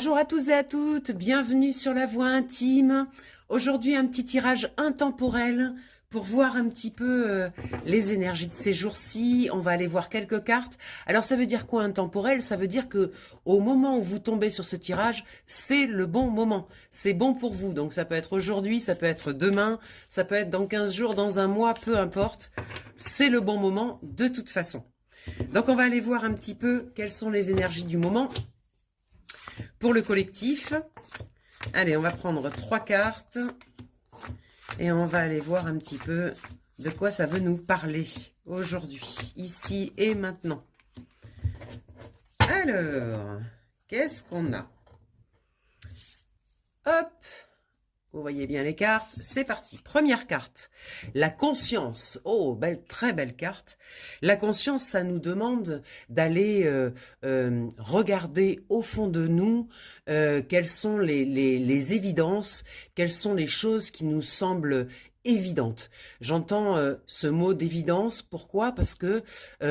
Bonjour à tous et à toutes, bienvenue sur la voie intime. Aujourd'hui, un petit tirage intemporel pour voir un petit peu les énergies de ces jours-ci. On va aller voir quelques cartes. Alors, ça veut dire quoi intemporel? Ça veut dire que au moment où vous tombez sur ce tirage, c'est le bon moment. C'est bon pour vous. Donc, ça peut être aujourd'hui, ça peut être demain, ça peut être dans 15 jours, dans un mois, peu importe. C'est le bon moment de toute façon. Donc, on va aller voir un petit peu quelles sont les énergies du moment. Pour le collectif, allez, on va prendre 3 cartes et on va aller voir un petit peu de quoi ça veut nous parler aujourd'hui, ici et maintenant. Alors, qu'est-ce qu'on a? Hop, vous voyez bien les cartes, c'est parti. Première carte, la conscience. Oh, très belle carte. La conscience, ça nous demande d'aller regarder au fond de nous quelles sont les évidences, quelles sont les choses qui nous semblent évidentes. J'entends ce mot d'évidence. Pourquoi? Parce que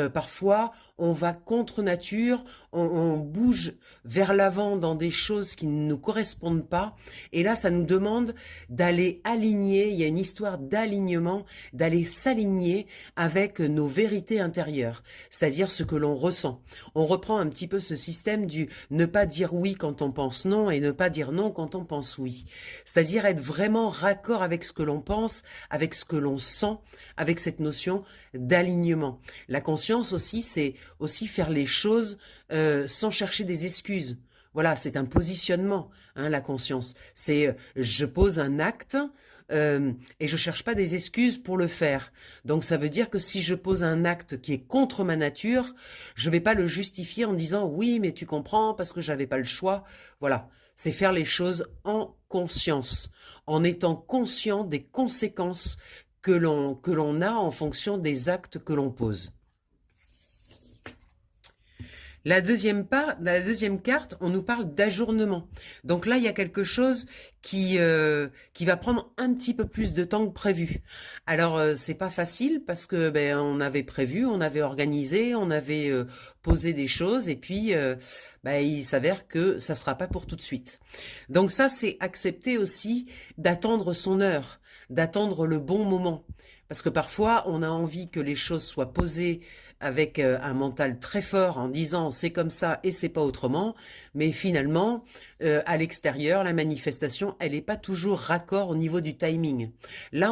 parfois, on va contre nature, on bouge vers l'avant dans des choses qui ne nous correspondent pas. Et là, ça nous demande d'aller aligner, il y a une histoire d'alignement, d'aller s'aligner avec nos vérités intérieures, c'est-à-dire ce que l'on ressent. On reprend un petit peu ce système du ne pas dire oui quand on pense non et ne pas dire non quand on pense oui. C'est-à-dire être vraiment raccord avec ce que l'on pense, avec ce que l'on sent, avec cette notion d'alignement. La conscience aussi, c'est aussi faire les choses sans chercher des excuses. Voilà, c'est un positionnement, hein, la conscience. C'est je pose un acte et je cherche pas des excuses pour le faire. Donc ça veut dire que si je pose un acte qui est contre ma nature, je vais pas le justifier en disant oui, mais tu comprends parce que j'avais pas le choix. Voilà, c'est faire les choses en conscience, en étant conscient des conséquences que l'on a en fonction des actes que l'on pose. La deuxième carte, on nous parle d'ajournement. Donc là, il y a quelque chose qui va prendre un petit peu plus de temps que prévu. Alors, c'est pas facile parce que on avait prévu, on avait organisé, on avait posé des choses et puis il s'avère que ça sera pas pour tout de suite. Donc ça, c'est accepter aussi d'attendre son heure, d'attendre le bon moment. Parce que parfois, on a envie que les choses soient posées avec un mental très fort en disant c'est comme ça et c'est pas autrement. Mais finalement, à l'extérieur, la manifestation, elle n'est pas toujours raccord au niveau du timing. Là,